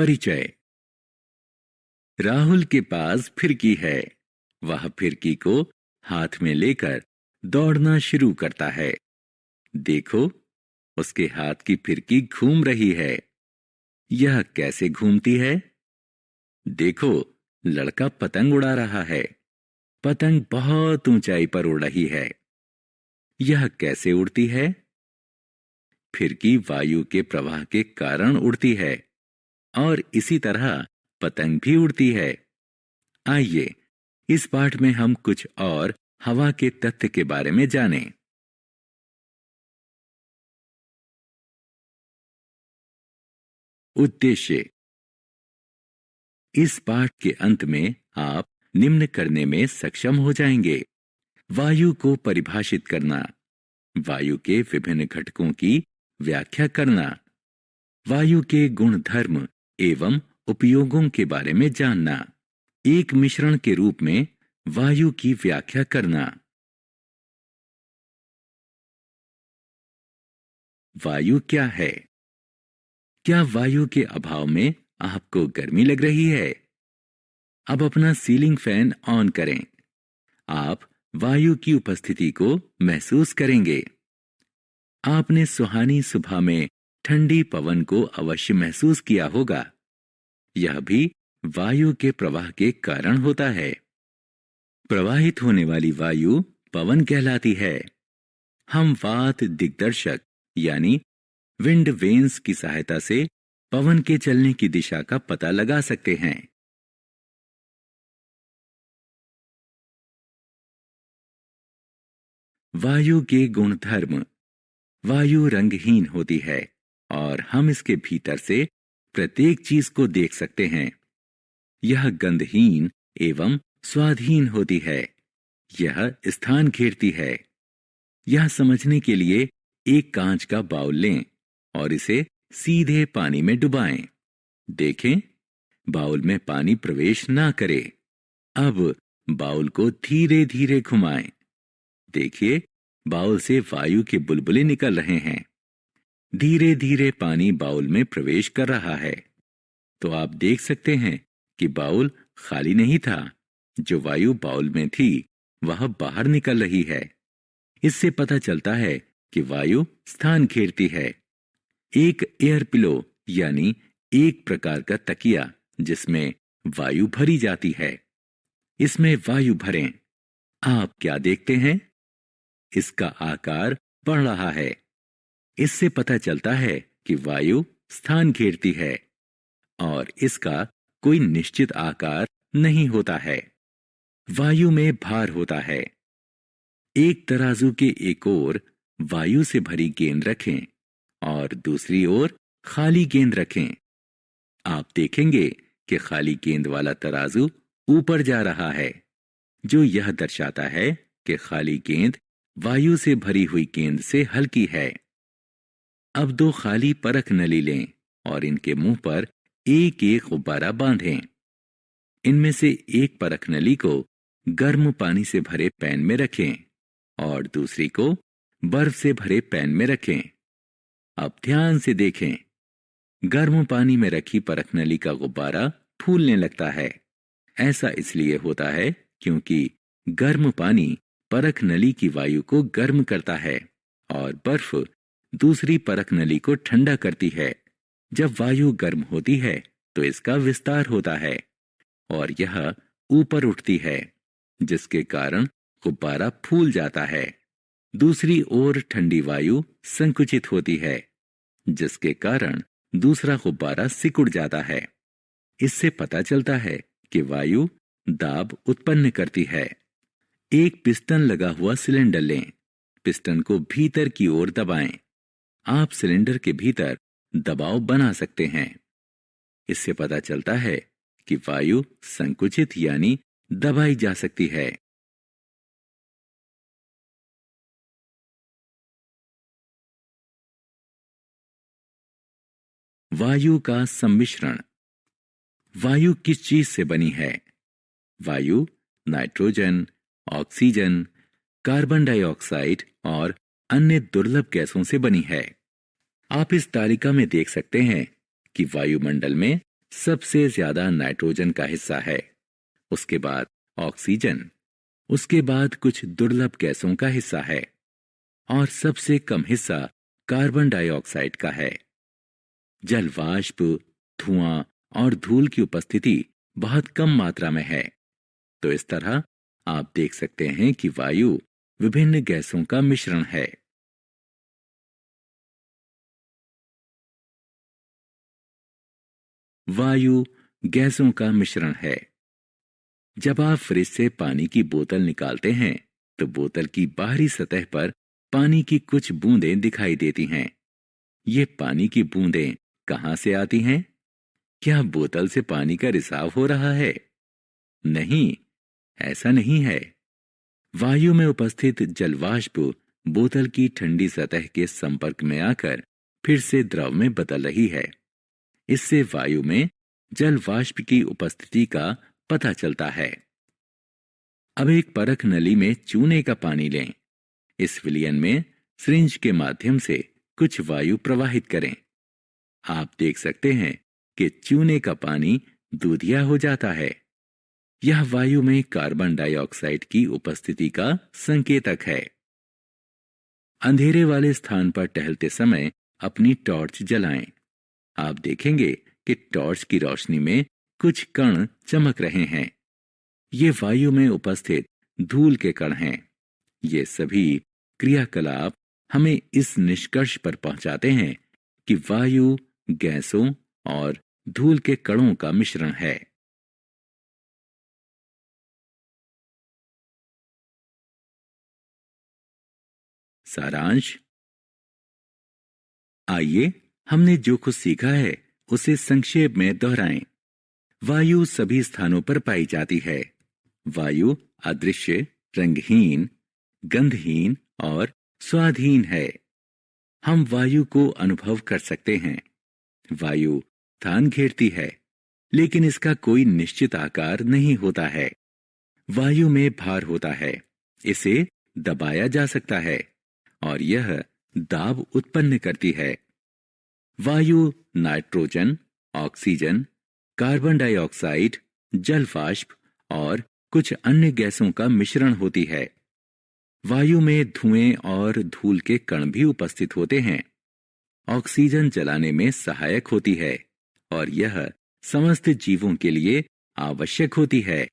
परिचय। राहुल के पास फिरकी है। वह फिरकी को हाथ में लेकर दौड़ना शुरू करता है। देखो, उसके हाथ की फिरकी घूम रही है। यह कैसे घूमती है? देखो, लड़का पतंग उड़ा रहा है। पतंग बहुत ऊंचाई पर उड़ रही है। यह कैसे उड़ती है? फिरकी वायु के प्रवाह के कारण उड़ती है और इसी तरह पतंग भी उड़ती है। आइए, इस पाठ में हम कुछ और हवा के तत्व के बारे में जानें। उद्देश्य। इस पाठ के अंत में आप निम्न करने में सक्षम हो जाएंगे: वायु को परिभाषित करना, वायु के विभिन्न घटकों की व्याख्या करना, वायु के गुण धर्म एवं उपयोगों के बारे में जानना, एक मिश्रण के रूप में वायु की व्याख्या करना। वायु क्या है? क्या वायु के अभाव में आपको गर्मी लग रही है? अब अपना सीलिंग फैन ऑन करें। आप वायु की उपस्थिति को महसूस करेंगे। आपने सुहानी सुबह में ठंडी पवन को अवश्य महसूस किया होगा। यह भी वायु के प्रवाह के कारण होता है। प्रवाहित होने वाली वायु पवन कहलाती है। हम वात दिग्दर्शक यानी विंड वेन्स की सहायता से पवन के चलने की दिशा का पता लगा सकते हैं। वायु के गुण धर्म। वायु रंगहीन होती है और हम इसके भीतर से प्रत्येक चीज को देख सकते हैं। यह गंधहीन एवं स्वादहीन होती है। यह स्थान घेरती है। यह समझने के लिए एक कांच का बाउल लें और इसे सीधे पानी में डुबाएं। देखें, बाउल में पानी प्रवेश ना करे। अब बाउल को धीरे धीरे घुमाएं। देखिए, बाउल से वायु के बुलबुले निकल रहे हैं। धीरे धीरे पानी बाउल में प्रवेश कर रहा है। तो आप देख सकते हैं कि बाउल खाली नहीं था। जो वायु बाउल में थी वह बाहर निकल रही है। इससे पता चलता है कि वायु स्थान घेरती है। एक एयर पिलो यानी एक प्रकार का तकिया जिसमें वायु भरी जाती है। इसमें वायु भरें। आप क्या देखते हैं? इसका आकार बढ़ रहा है। इससे पता चलता है कि वायु स्थान घेरती है और इसका कोई निश्चित आकार नहीं होता है। वायु में भार होता है। एक तराजू के एक ओर वायु से भरी गेंद रखें और दूसरी ओर खाली गेंद रखें। आप देखेंगे कि खाली गेंद वाला तराजू ऊपर जा रहा है, जो यह दर्शाता है कि खाली गेंद वायु से भरी हुई गेंद से हल्की है। अब दो खाली परख नली लें और इनके मुंह पर एक एक गुब्बारा बांधें। इनमें से एक परख नली को गर्म पानी से भरे पैन में रखें और दूसरी को बर्फ से भरे पैन में रखें। अब ध्यान से देखें। गर्म पानी में रखी परख नली का गुब्बारा फूलने लगता है। ऐसा इसलिए होता है क्योंकि गर्म पानी परख नली की वायु को गर्म करता है और बर्फ दूसरी परख नली को ठंडा करती है। जब वायु गर्म होती है तो इसका विस्तार होता है और यह ऊपर उठती है, जिसके कारण गुब्बारा फूल जाता है। दूसरी ओर ठंडी वायु संकुचित होती है, जिसके कारण दूसरा गुब्बारा सिकुड़ जाता है। इससे पता चलता है कि वायु दाब उत्पन्न करती है। एक पिस्टन लगा हुआ सिलेंडर लें। पिस्टन को भीतर की ओर दबाएं। आप सिलेंडर के भीतर दबाव बना सकते हैं। इससे पता चलता है कि वायु संकुचित यानी दबाई जा सकती है। वायु का सम्मिश्रण। वायु किस चीज से बनी है? वायु नाइट्रोजन, ऑक्सीजन, कार्बन डाइऑक्साइड और अन्य दुर्लभ गैसों से बनी है। आप इस तालिका में देख सकते हैं कि वायुमंडल में सबसे ज्यादा नाइट्रोजन का हिस्सा है, उसके बाद ऑक्सीजन, उसके बाद कुछ दुर्लभ गैसों का हिस्सा है और सबसे कम हिस्सा कार्बन डाइऑक्साइड का है। जल वाष्प, धुआं और धूल की उपस्थिति बहुत कम मात्रा में है। तो इस तरह आप देख सकते हैं कि वायु विभिन्न गैसों का मिश्रण है। वायु गैसों का मिश्रण है। जब आप फ्रिज से पानी की बोतल निकालते हैं तो बोतल की बाहरी सतह पर पानी की कुछ बूंदें दिखाई देती हैं। ये पानी की बूंदें कहां से आती हैं? क्या बोतल से पानी का रिसाव हो रहा है? नहीं, ऐसा नहीं है। वायु में उपस्थित जलवाष्प बोतल की ठंडी सतह के संपर्क में आकर फिर से द्रव में बदल रही है। इससे वायु में जल वाष्प की उपस्थिति का पता चलता है। अब एक परख नली में चूने का पानी लें। इस विलयन में सिरिंज के माध्यम से कुछ वायु प्रवाहित करें। आप देख सकते हैं कि चूने का पानी दूधिया हो जाता है। यह वायु में कार्बन डाइऑक्साइड की उपस्थिति का संकेतक है। अंधेरे वाले स्थान पर टहलते समय अपनी टॉर्च जलाएं। आप देखेंगे कि टॉर्च की रोशनी में कुछ कण चमक रहे हैं। ये वायु में उपस्थित धूल के कण हैं। ये सभी क्रियाकलाप हमें इस निष्कर्ष पर पहुंचाते हैं कि वायु गैसों और धूल के कणों का मिश्रण है। सारांश। आइए हमने जो कुछ सीखा है उसे संक्षेप में दोहराएं। वायु सभी स्थानों पर पाई जाती है। वायु अदृश्य, रंगहीन, गंधहीन और स्वादहीन है। हम वायु को अनुभव कर सकते हैं। वायु स्थान घेरती है, लेकिन इसका कोई निश्चित आकार नहीं होता है। वायु में भार होता है, इसे दबाया जा सकता है और यह दाब उत्पन्न करती है। वायु नाइट्रोजन, ऑक्सीजन, कार्बन डाइऑक्साइड, जल वाष्प और कुछ अन्य गैसों का मिश्रण होती है। वायु में धुएं और धूल के कण भी उपस्थित होते हैं। ऑक्सीजन जलाने में सहायक होती है और यह समस्त जीवों के लिए आवश्यक होती है।